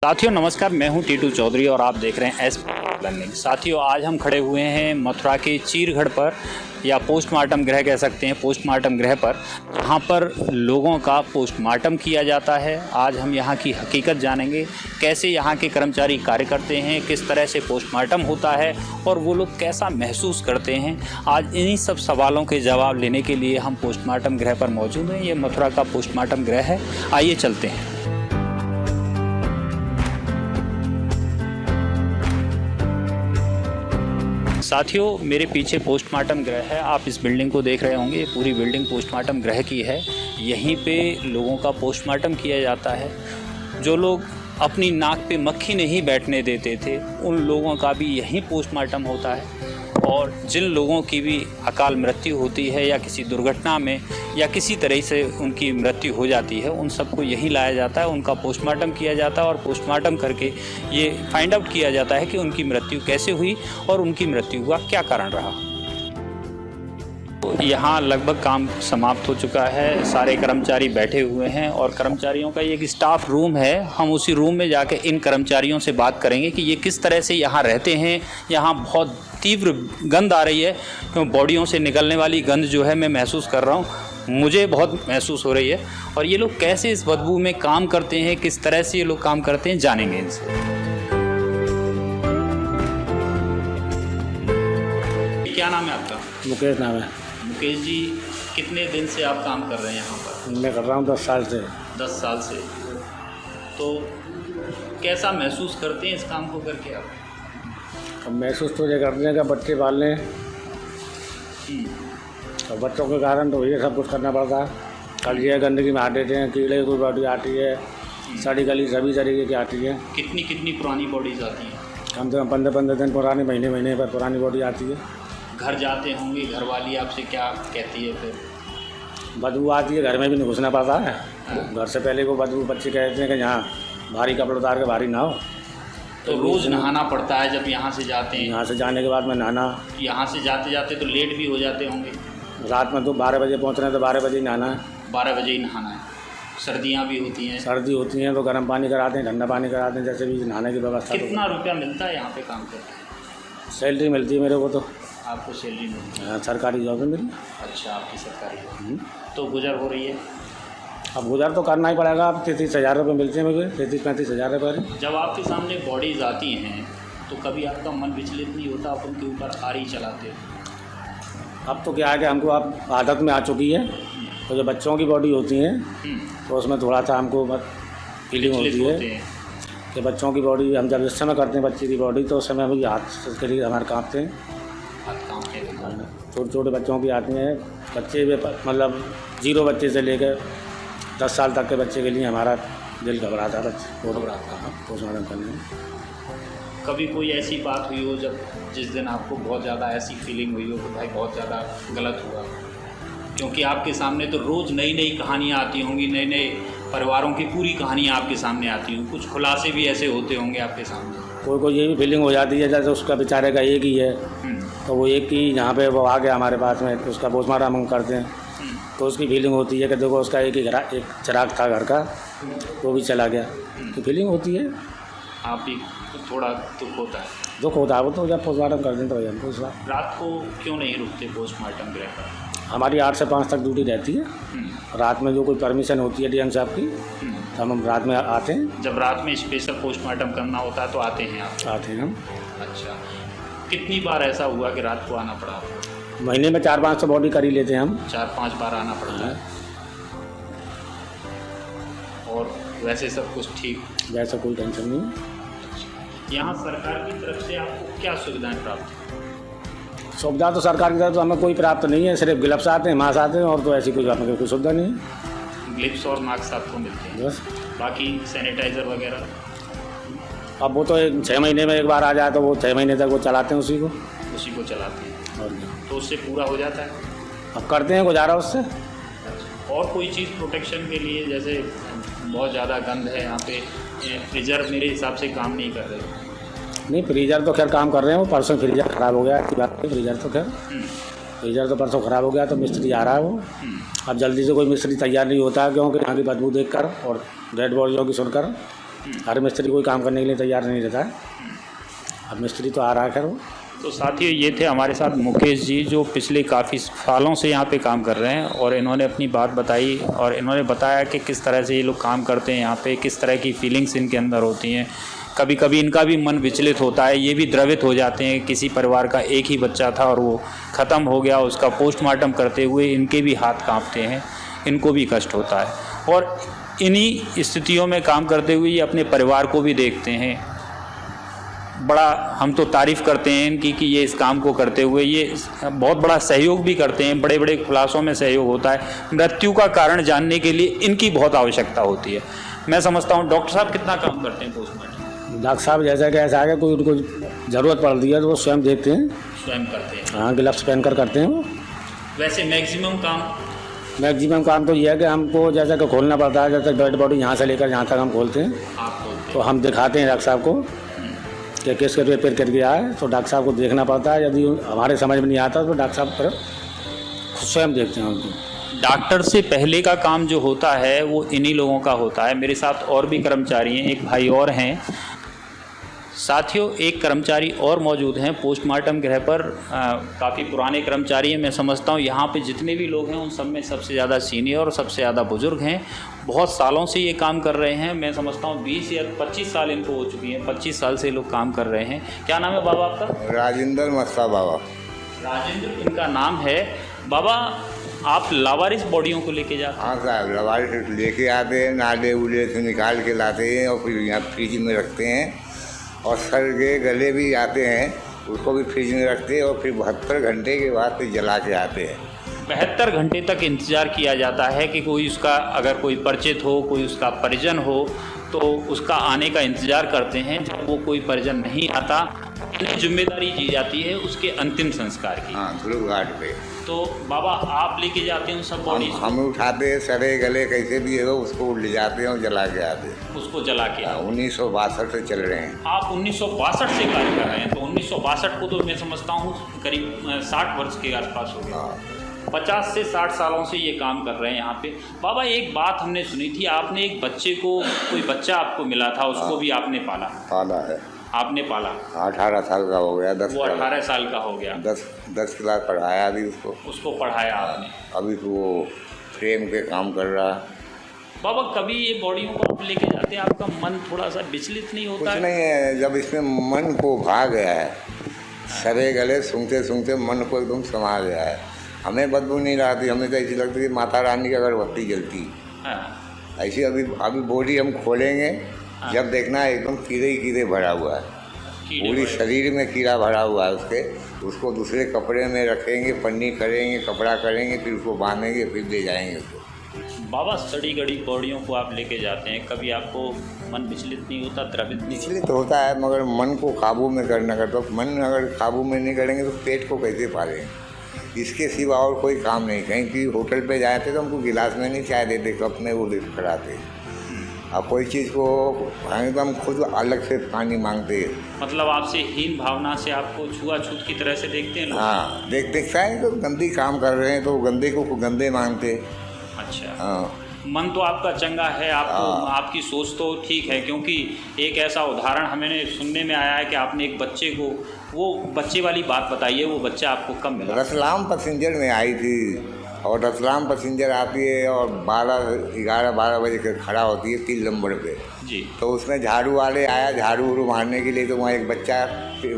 साथियों नमस्कार, मैं हूं टीटू चौधरी और आप देख रहे हैं एस लर्निंग। साथियों आज हम खड़े हुए हैं मथुरा के चीरगढ़ पर, या पोस्टमार्टम गृह कह सकते हैं, पोस्टमार्टम गृह पर, जहां पर लोगों का पोस्टमार्टम किया जाता है। आज हम यहां की हकीकत जानेंगे, कैसे यहां के कर्मचारी कार्य करते हैं, किस तरह से पोस्टमार्टम होता है और वो लोग कैसा महसूस करते हैं। आज इन्हीं सब सवालों के जवाब लेने के लिए हम पोस्टमार्टम गृह पर मौजूद हैं। ये मथुरा का पोस्टमार्टम गृह है, आइए चलते हैं। साथियों मेरे पीछे पोस्टमार्टम गृह है, आप इस बिल्डिंग को देख रहे होंगे। ये पूरी बिल्डिंग पोस्टमार्टम गृह की है। यहीं पे लोगों का पोस्टमार्टम किया जाता है। जो लोग अपनी नाक पे मक्खी नहीं बैठने देते थे, उन लोगों का भी यहीं पोस्टमार्टम होता है। और जिन लोगों की भी अकाल मृत्यु होती है या किसी दुर्घटना में या किसी तरह से उनकी मृत्यु हो जाती है, उन सबको यहीं लाया जाता है, उनका पोस्टमार्टम किया जाता है और पोस्टमार्टम करके ये फाइंड आउट किया जाता है कि उनकी मृत्यु कैसे हुई और उनकी मृत्यु का क्या कारण रहा। यहाँ लगभग काम समाप्त हो चुका है, सारे कर्मचारी बैठे हुए हैं और कर्मचारियों का एक स्टाफ रूम है। हम उसी रूम में जाके इन कर्मचारियों से बात करेंगे कि ये किस तरह से यहाँ रहते हैं। यहाँ बहुत तीव्र गंध आ रही है, क्योंकि बॉडियों से निकलने वाली गंध जो है मैं महसूस कर रहा हूँ, मुझे बहुत महसूस हो रही है। और ये लोग कैसे इस बदबू में काम करते हैं, किस तरह से ये लोग काम करते हैं, जानेंगे इनसे। क्या नाम है आपका? मुकेश नाम है। मुकेश जी, कितने दिन से आप काम कर रहे हैं यहाँ पर? मैं कर रहा हूँ 10 साल से। 10 साल से। तो कैसा महसूस करते हैं इस काम को करके आप? अब महसूस तो ये करते हैं कि बच्चे पालने, और बच्चों के कारण तो ये सब कुछ करना पड़ता है। कल ये गंदगी में आते हैं, कीड़े की बॉडी आती है, सड़ी गली सभी तरीके की आती है। कितनी पुरानी बॉडीज आती हैं? कम से कम 15 दिन पुरानी, महीने पर पुरानी बॉडी आती है। घर जाते होंगे, घर वाली आपसे क्या कहती है फिर? बदबू आती है, घर में भी नहीं घुसना पाता है। घर से पहले वो बदबू बच्चे कहते हैं कि यहाँ भारी कपड़े उतार के भारी नहाओ। तो रोज़ नहाना पड़ता है जब यहाँ से जाते हैं? यहाँ से जाने के बाद में नहाना। यहाँ से जाते जाते तो लेट भी हो जाते होंगे? रात में तो 12 बजे पहुँच रहे हैं तो 12 बजे ही नहाना है। 12 बजे ही नहाना है। सर्दियाँ भी होती हैं? सर्दी होती हैं तो गर्म पानी कराते हैं, ठंडा पानी कराते हैं, जैसे भी नहाने की व्यवस्था। कितना रुपया मिलता है यहाँ पे काम करके? सैलरी मिलती है मेरे को। तो आपको सैलरी मिलती है? हाँ, सरकारी जॉब है मेरी। अच्छा, आपकी सरकारी जॉब। तो गुजर हो रही है? अब गुजर तो करना ही पड़ेगा। अब 33,000 रुपये मिलते हैं मुझे, 33-35,000 रुपये। जब आपके सामने बॉडीज आती हैं तो कभी आपका मन विचलित नहीं होता, आप उनके ऊपर आरी चलाते हो? अब तो क्या है कि हमको अब आदत में आ चुकी है। तो जो बच्चों की बॉडी होती है तो उसमें थोड़ा सा हमको फीलिंग होती है कि बच्चों की बॉडी हम जब इस समय करते हैं बच्चे की बॉडी, तो उस समय हम हाथ के लिए हमारे काँपते हैं। छोटे छोटे बच्चों की आती हैं। बच्चे भी मतलब 0 बच्चे से लेकर 10 साल तक के बच्चे के लिए हमारा दिल घबराता है। पोस्टमार्टम करने में कभी कोई ऐसी बात हुई हो जब जिस दिन आपको बहुत ज़्यादा ऐसी फीलिंग हुई हो कि भाई बहुत ज़्यादा गलत हुआ? क्योंकि आपके सामने तो रोज़ नई नई कहानियाँ आती होंगी, नए नए परिवारों की पूरी कहानियाँ आपके सामने आती होंगी, कुछ खुलासे भी ऐसे होते होंगे आपके सामने। कोई ये भी फीलिंग हो जाती है जैसे उसका बेचारे का एक ही है, तो वो एक ही यहाँ पे वो आ गया हमारे पास में, तो उसका पोस्टमार्टम हम करते हैं। तो उसकी फीलिंग होती है कि देखो उसका एक चिराग था घर का, वो भी चला गया। तो फीलिंग होती है। आप भी थोड़ा दुख होता है? दुख होता है वो तो, जब पोस्टमार्टम कर दें तो हमको। रात को क्यों नहीं रुकते पोस्टमार्टम गृह पर? हमारी 8 से 5 तक ड्यूटी रहती है। रात में जो कोई परमिशन होती है डीएम साहब की, तो हम रात में आते हैं। जब रात में स्पेशल पोस्टमार्टम करना होता है तो आते हैं आप? आते हैं हम। अच्छा, कितनी बार ऐसा हुआ कि रात को आना पड़ा? महीने में 4-5 तो बॉडी कर ही लेते हैं हम। 4-5 बार आना पड़ता है। और वैसे सब कुछ ठीक? वैसा कोई टेंशन नहीं है। यहाँ सरकार की तरफ से आपको क्या सुविधाएं प्राप्त हैं? सुविधा तो सरकार की तरफ तो हमें कोई प्राप्त नहीं है। सिर्फ ग्लव्स आते हैं, मास्क आते हैं, और तो ऐसी कोई हमें कोई सुविधा नहीं है। ग्लव्स और मास्क आपको मिलते हैं बस। बाकी सैनिटाइज़र वगैरह? अब वो तो 6 महीने में एक बार आ जाए, तो वो 6 महीने तक वो चलाते हैं उसी को चलाते हैं। और तो उससे पूरा हो जाता है? अब करते हैं गुजारा उससे। और कोई चीज़ प्रोटेक्शन के लिए, जैसे बहुत ज़्यादा गंद है यहाँ पे, फ्रीजर मेरे हिसाब से काम नहीं कर रहे? नहीं, फ्रीजर तो खैर काम कर रहे हैं। वो परसों फ्रीजर ख़राब हो गया की बात है। फ्रीजर तो खैर फ्रीजर तो परसों ख़राब हो गया, तो मिस्त्री आ रहा है वो। अब जल्दी से कोई मिस्त्री तैयार नहीं होता है, क्योंकि यहाँ की बदबू देखकर और डेड बॉडियों की सुनकर हर मिस्त्री कोई काम करने के लिए तैयार नहीं रहता है। अब मिस्त्री तो आ रहा है खैर वो। तो साथियों, ये थे हमारे साथ मुकेश जी, जो पिछले काफ़ी सालों से यहाँ पे काम कर रहे हैं, और इन्होंने अपनी बात बताई और इन्होंने बताया कि किस तरह से ये लोग काम करते हैं यहाँ पे, किस तरह की फीलिंग्स इनके अंदर होती हैं। कभी कभी इनका भी मन विचलित होता है, ये भी द्रवित हो जाते हैं। किसी परिवार का एक ही बच्चा था और वो ख़त्म हो गया, उसका पोस्टमार्टम करते हुए इनके भी हाथ काँपते हैं, इनको भी कष्ट होता है। और इन्हीं स्थितियों में काम करते हुए ये अपने परिवार को भी देखते हैं। बड़ा हम तो तारीफ़ करते हैं इनकी कि ये इस काम को करते हुए ये बहुत बड़ा सहयोग भी करते हैं। बड़े बड़े खुलासों में सहयोग होता है। मृत्यु का कारण जानने के लिए इनकी बहुत आवश्यकता होती है। मैं समझता हूँ डॉक्टर साहब कितना काम करते हैं पोस्टमार्टम? डॉक्टर साहब जैसा कि ऐसा है, कोई उनको ज़रूरत पड़ रही है तो वो स्वयं देखते हैं, स्वयं करते हैं। हाँ, ग्लव्स पहन कर करते हैं वो। वैसे मैक्सिमम काम तो ये है कि हमको जैसा कि खोलना पड़ता है, जैसे डेड बॉडी यहाँ से लेकर यहाँ तक हम खोलते हैं, आप खोलते तो हम दिखाते हैं डॉक्टर साहब को कि किसके पेपर कर गया है, तो डॉक्टर साहब को देखना पड़ता है। यदि हमारे समझ में नहीं आता तो डॉक्टर साहब पर स्वयं देखते हैं उनको। डॉक्टर से पहले का काम जो होता है वो इन्हीं लोगों का होता है। मेरे साथ और भी कर्मचारी हैं, एक भाई और हैं। साथियों, एक कर्मचारी और मौजूद हैं पोस्टमार्टम गृह पर। काफ़ी पुराने कर्मचारी हैं। मैं समझता हूँ यहाँ पे जितने भी लोग हैं उन सब में सबसे ज़्यादा सीनियर और सबसे ज़्यादा बुज़ुर्ग हैं। बहुत सालों से ये काम कर रहे हैं। मैं समझता हूँ 20 या 25 साल इनको हो चुकी हैं। 25 साल से लोग काम कर रहे हैं। क्या नाम है बाबा आपका? राजेंद्र मस्ता बाबा। राजेंद्र इनका नाम है। बाबा, आप लावारिस बॉडियों को लेके जाते हैं? हाँ साहब, लावारिस लेके आते हैं, नाले उले से निकाल के लाते हैं और फिर यहाँ फ्रिज में रखते हैं। और सर के गले भी आते हैं, उसको भी फ्रिज में रखते हैं और फिर 72 घंटे के बाद फिर जला के आते हैं। 72 घंटे तक इंतज़ार किया जाता है कि कोई उसका, अगर कोई परिचित हो, कोई उसका परिजन हो, तो उसका आने का इंतज़ार करते हैं। जब वो कोई परिजन नहीं आता, जिम्मेदारी दी जाती है उसके अंतिम संस्कार की। हाँ, ध्रुव घाट पे। तो बाबा, आप लेके जाते हैं उन सब बॉडी? हम उठाते हैं, सरे गले कैसे भी है उसको ले जाते हैं और जला के आते हैं। उसको जला के? 1962 से चल रहे हैं। आप 1962 से कार्य कर रहे हैं, तो 1962 को तो मैं समझता हूँ करीब 60 वर्ष के आसपास हो गया। 50 से 60 सालों से ये काम कर रहे हैं यहाँ पे। बाबा, एक बात हमने सुनी थी, आपने एक बच्चे को, कोई बच्चा आपको मिला था, उसको भी आपने पाला है। आपने पाला? 18 साल का हो गया। 10 वो 18 साल का हो गया। 10 क्लास पढ़ाया अभी उसको पढ़ाया आपने? अभी तो वो फ्रेम पे काम कर रहा। बाबा, कभी ये बॉडियों को आप लेके जाते हैं, आपका मन थोड़ा सा विचलित नहीं होता? कुछ नहीं है, जब इसमें मन को भाग गया है, सरे गले सूंघते सूंघते मन को एकदम समा गया है। हमें बदबू नहीं आती, हमें तो ऐसी लगती है माता रानी की अगरबत्ती जलती। ऐसी अभी बॉडी हम खोलेंगे, जब देखना है एकदम कीड़े ही कीड़े भरा हुआ है, पूरी शरीर में कीड़ा भरा हुआ है उसको दूसरे कपड़े में रखेंगे, पन्नी करेंगे, कपड़ा करेंगे, फिर उसको बांधेंगे, फिर ले जाएंगे उसको। बाबा, सड़ी गड़ी बॉडियों को आप लेके जाते हैं, कभी आपको मन विचलित नहीं होता, द्रवित नहीं? विचलित होता है, मगर मन को काबू में करना करता। तो मन अगर काबू में नहीं करेंगे तो पेट को कैसे पालेंगे? इसके सिवा और कोई काम नहीं। कहीं कि होटल पे जाए थे तो हमको गिलास में नहीं चाय देते, कप में वो लिफ्ट कराते। अब कोई चीज़ को तो हम खुद अलग से पानी मांगते हैं। मतलब आपसे हीन भावना से आपको छुआछूत की तरह से देखते हैं लोग? हाँ, देखता है तो गंदी काम कर रहे हैं तो गंदे को गंदे मांगते। अच्छा। हाँ, मन तो आपका चंगा है, आपको आपकी सोच तो ठीक है, क्योंकि एक ऐसा उदाहरण हमें सुनने में आया है कि आपने एक बच्चे को, वो बच्चे वाली बात बताइए, वो बच्चा आपको कब मिला? रतलाम पैसेंजर में आई थी, और रतलाम पैसेंजर आती है और 11-12 बजे खड़ा होती है 3 नंबर पे जी। तो उसमें झाड़ू वाले आया झाड़ू उड़ू मारने के लिए, तो वहाँ एक बच्चा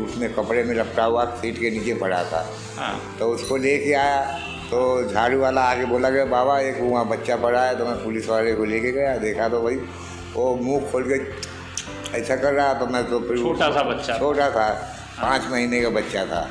उसमें कपड़े में लपटा हुआ सीट के नीचे पड़ा था। हाँ। तो उसको लेके आया, तो झाड़ू वाला आके बोला गया बाबा एक वहाँ बच्चा पड़ा है। तो मैं पुलिस वाले को लेके गया, देखा तो भाई वो मुँह खोल के ऐसा कर रहा। तो मैं तो फिर छोटा सा बच्चा, छोटा था, 5 महीने का बच्चा था,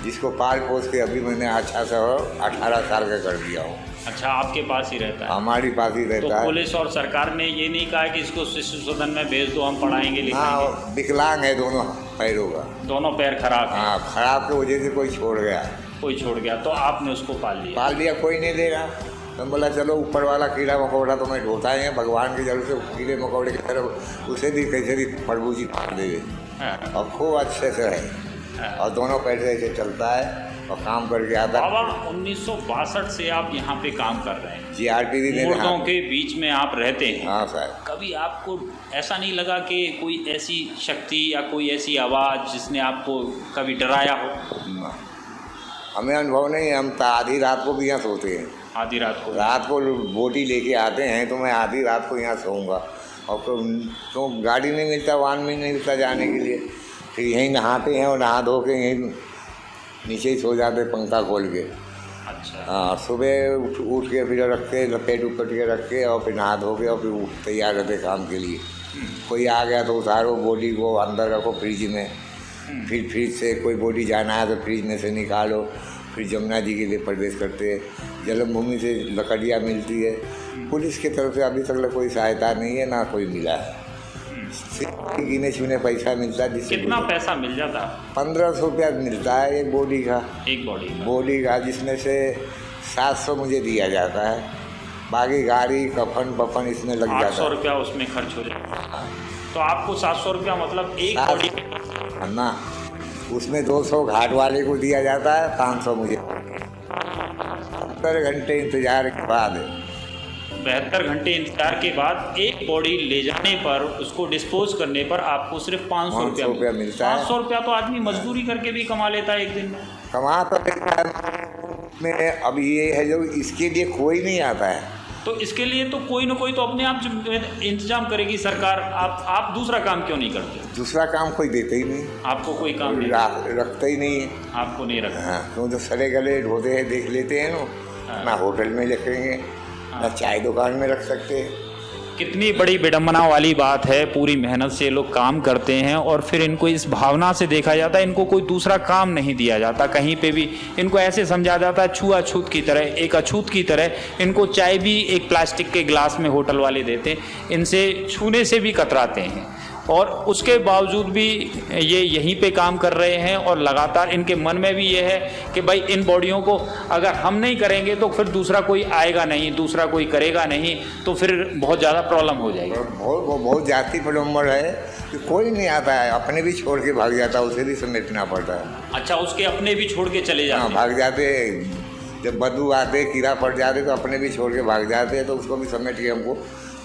जिसको पाल पोस के अभी मैंने अच्छा सा 18 साल का कर दिया हूँ। अच्छा, आपके पास ही रहता है? हमारी पास ही रहता है। तो पुलिस और सरकार ने ये नहीं कहा कि इसको शिशु सदन में भेज दो, हम पढ़ाएंगे लिखाएंगे? हाँ, विकलांग है दोनों पैरों का, दोनों पैर खराब है। हाँ, खराब की वजह से कोई छोड़ गया, कोई छोड़ गया, तो आपने उसको पाल लिया? कोई नहीं दे रहा। तो बोला चलो ऊपर वाला कीड़ा मकोड़ा तो मैं ढोता ही है, भगवान की जरूर से कीड़े मकोड़े की तरफ उसे भी कैसे भी प्रभु जी पाल दे। और खूब अच्छे से है, और दोनों पैर से ऐसे चलता है और काम करके आता। बाबा 1962 से आप यहाँ पे काम कर रहे हैं, जीआरपी भी मुर्दों के बीच में आप रहते हैं। हाँ सर। कभी आपको ऐसा नहीं लगा कि कोई ऐसी शक्ति या कोई ऐसी आवाज़ जिसने आपको कभी डराया हो? हमें अनुभव नहीं है, हम आधी रात को भी यहाँ सोते हैं। आधी रात को बोटी लेके आते हैं तो मैं आधी रात को यहाँ सोऊंगा, और तो गाड़ी नहीं मिलता, वाहन में नहीं मिलता जाने के लिए, फिर यहीं नहाते हैं और नहा धो के यहीं नीचे ही सो जाते पंखा खोल के। अच्छा। हाँ, सुबह उठ के फिर रखते, लपेट उपट के रख के और फिर नहा धो के और फिर तैयार रहते काम के लिए। कोई आ गया तो उतारो बॉडी को, अंदर रखो फ्रिज में, फिर फ्रिज से कोई बॉडी जाना है तो फ्रिज में से निकालो, फिर जमुना जी के लिए प्रवेश करते हैं। जन्मभूमि से लकड़ियाँ मिलती है, पुलिस की तरफ से अभी तक कोई सहायता नहीं है, ना कोई मिला है। सिर्फ गिने चुने पैसा मिलता है। जिससे कितना पैसा मिल जाता? 1500 रुपया मिलता है एक बॉडी का। एक बॉडी का जिसमें से 700 मुझे दिया जाता है, बाकी गाड़ी कफन पफन इसमें लग जाता है। 800 रुपया उसमें खर्च हो जाता है। तो आपको 700 रुपया मतलब एक बॉडी ना, उसमें 200 घाट वाले को दिया जाता है, 500 मुझे। 72 घंटे इंतजार के बाद 72 घंटे इंतजार के बाद एक बॉडी ले जाने पर, उसको डिस्पोज करने पर आपको सिर्फ 500 रुपया मिलता है। 500 रुपया तो आदमी मजदूरी करके भी कमा लेता है एक दिन में। कमा तो लेता है में। अब ये है जो इसके लिए कोई नहीं आता है, तो इसके लिए तो कोई ना कोई तो अपने आप इंतजाम करेगी सरकार। आप दूसरा काम क्यों नहीं करते? दूसरा काम कोई देते ही नहीं, आपको कोई काम नहीं रखता ही नहीं है। आपको नहीं रखा? हाँ, तो जो सड़े गले ढोते हैं देख लेते हैं ना, ना होटल में रखेंगे, ना चाय दुकान में रख सकते हैं। कितनी बड़ी विडम्बना वाली बात है। पूरी मेहनत से लोग काम करते हैं और फिर इनको इस भावना से देखा जाता है, इनको कोई दूसरा काम नहीं दिया जाता। कहीं पे भी इनको ऐसे समझा जाता है छुआछूत की तरह, एक अछूत की तरह। इनको चाय भी एक प्लास्टिक के गिलास में होटल वाले देते हैं, इनसे छूने से भी कतराते हैं। और उसके बावजूद भी ये यहीं पे काम कर रहे हैं और लगातार इनके मन में भी ये है कि भाई इन बॉडियों को अगर हम नहीं करेंगे तो फिर दूसरा कोई आएगा नहीं, दूसरा कोई करेगा नहीं, तो फिर बहुत ज़्यादा प्रॉब्लम हो जाएगी। बहुत जाति प्रॉब्लम है कि कोई नहीं आता है, अपने भी छोड़ के भाग जाता है, उसे भी समेटना पड़ता है। अच्छा, उसके अपने भी छोड़ के चले जाते हैं? भाग जाते, जब बदबू आते, कीड़ा पड़ जाते तो अपने भी छोड़ के भाग जाते हैं, तो उसको भी समेट के हमको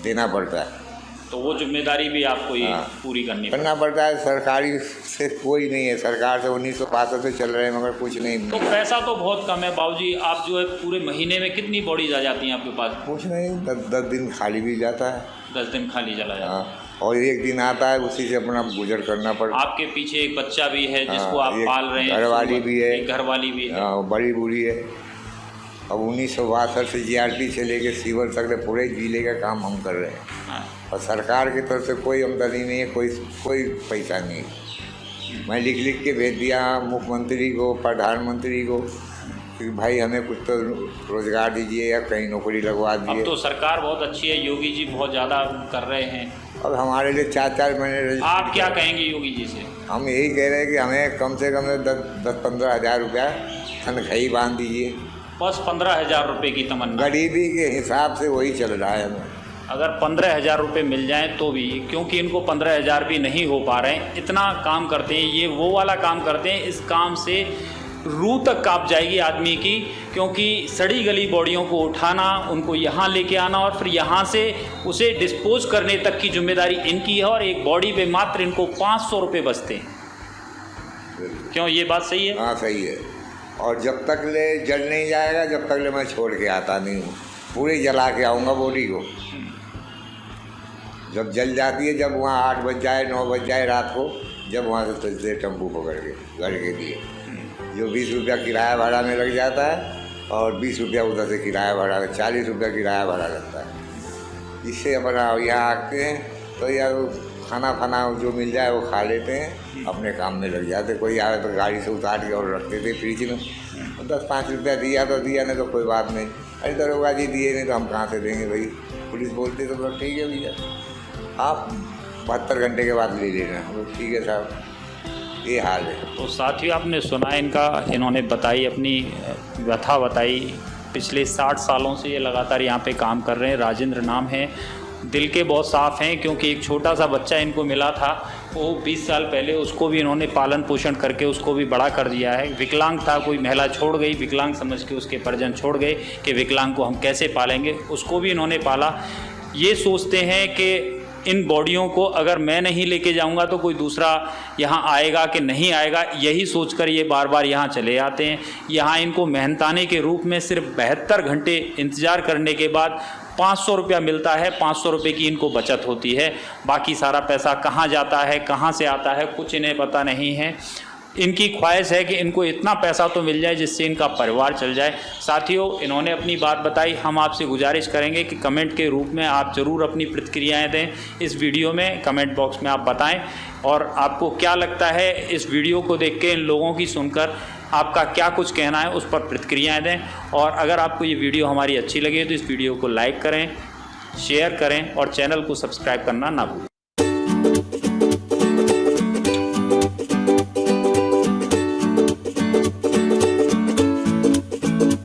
देना पड़ता है। तो वो जिम्मेदारी भी आपको ही पूरी करना पड़ता है। सरकारी से कोई नहीं है, सरकार से 1965 से चल रहे हैं मगर कुछ नहीं। तो पैसा तो बहुत कम है बाबूजी। आप जो है पूरे महीने में कितनी बॉडीज आ जाती हैं आपके पास? कुछ नहीं, 10 दिन खाली भी जाता है। 10 दिन खाली चला जाता है। और एक दिन आता है, उसी से अपना गुजर करना पड़ता है। आपके पीछे एक बच्चा भी है जिसको आप पाल रहे हैं? घरवाली भी है। घरवाली भी है, बड़ी बूढ़ी है। अब 1962 से जीआरपी से लेके सीवर तक पूरे जिले का काम हम कर रहे हैं। और सरकार की तरफ से कोई आमदनी नहीं है, कोई पैसा नहीं। मैं लिख के भेज दिया मुख्यमंत्री को, प्रधानमंत्री को कि भाई हमें कुछ तो रोजगार दीजिए या कहीं नौकरी लगवा दीजिए। अब तो सरकार बहुत अच्छी है, योगी जी बहुत ज़्यादा कर रहे हैं। अब हमारे लिए 4 महीने। आप क्या कहेंगे योगी जी से? हम यही कह रहे हैं कि हमें कम से कम 10-15 हज़ार रुपया तनख्वाही बांध दीजिए। बस 15,000 रुपये की तमन्ना? गरीबी के हिसाब से वही चल रहा है हमें। अगर 15,000 रुपये मिल जाएं तो भी, क्योंकि इनको 15,000 भी नहीं हो पा रहे हैं। इतना काम करते हैं, ये वो वाला काम करते हैं, इस काम से रूह तक कांप जाएगी आदमी की। क्योंकि सड़ी गली बॉडियों को उठाना, उनको यहाँ लेके आना और फिर यहाँ से उसे डिस्पोज करने तक की जिम्मेदारी इनकी है। और एक बॉडी पे मात्र इनको 500 रुपये बचते हैं। क्यों, ये बात सही है? हाँ सही है। और जब तक ले जल नहीं जाएगा, जब तक ले मैं छोड़ के आता नहीं हूँ। पूरी जला के आऊँगा बॉडी को। जब जल जाती है, जब वहाँ 8 बज जाए 9 बज जाए रात को, जब वहाँ से चलते टेम्पू पकड़ के घर के लिए, जो 20 रुपया किराया भाड़ा में लग जाता है और 20 रुपया उधर से किराया भाड़ा, 40 रुपया किराया भाड़ा लगता है। इससे अपना यहाँ आते हैं तो यार खाना जो मिल जाए वो खा लेते हैं, अपने काम में लग जाते। कोई आए तो गाड़ी से उतार के और रख देते फ्रिज में। 10-5 रुपया दिया तो दिया, नहीं तो कोई बात नहीं। अरे दरोगा जी दिए नहीं तो हम कहाँ से देंगे भाई? पुलिस बोलते तो ठीक है भैया, आप 72 घंटे के बाद ले लेना। ठीक है साहब, ये हाल है। तो साथियों, आपने सुना इन्होंने बताई, अपनी व्यथा बताई। पिछले 60 सालों से ये लगातार यहाँ पे काम कर रहे हैं। राजेंद्र नाम है, दिल के बहुत साफ़ हैं। क्योंकि एक छोटा सा बच्चा इनको मिला था वो 20 साल पहले उसको भी इन्होंने पालन पोषण करके उसको भी बड़ा कर दिया है। विकलांग था, कोई महिला छोड़ गई, विकलांग समझ के उसके परिजन छोड़ गए कि विकलांग को हम कैसे पालेंगे, उसको भी इन्होंने पाला। ये सोचते हैं कि इन बॉडियों को अगर मैं नहीं लेके जाऊंगा तो कोई दूसरा यहाँ आएगा कि नहीं आएगा, यही सोचकर ये बार बार यहाँ चले आते हैं। यहाँ इनको मेहनताने के रूप में सिर्फ 72 घंटे इंतज़ार करने के बाद 500 रुपया मिलता है। 500 रुपये की इनको बचत होती है। बाकी सारा पैसा कहाँ जाता है, कहाँ से आता है, कुछ इन्हें पता नहीं है। इनकी ख्वाहिश है कि इनको इतना पैसा तो मिल जाए जिससे इनका परिवार चल जाए। साथियों, इन्होंने अपनी बात बताई। हम आपसे गुजारिश करेंगे कि कमेंट के रूप में आप ज़रूर अपनी प्रतिक्रियाएं दें। इस वीडियो में कमेंट बॉक्स में आप बताएं और आपको क्या लगता है इस वीडियो को देख के, इन लोगों की सुनकर आपका क्या कुछ कहना है, उस पर प्रतिक्रियाएँ दें। और अगर आपको ये वीडियो हमारी अच्छी लगे तो इस वीडियो को लाइक करें, शेयर करें और चैनल को सब्सक्राइब करना ना भूलें।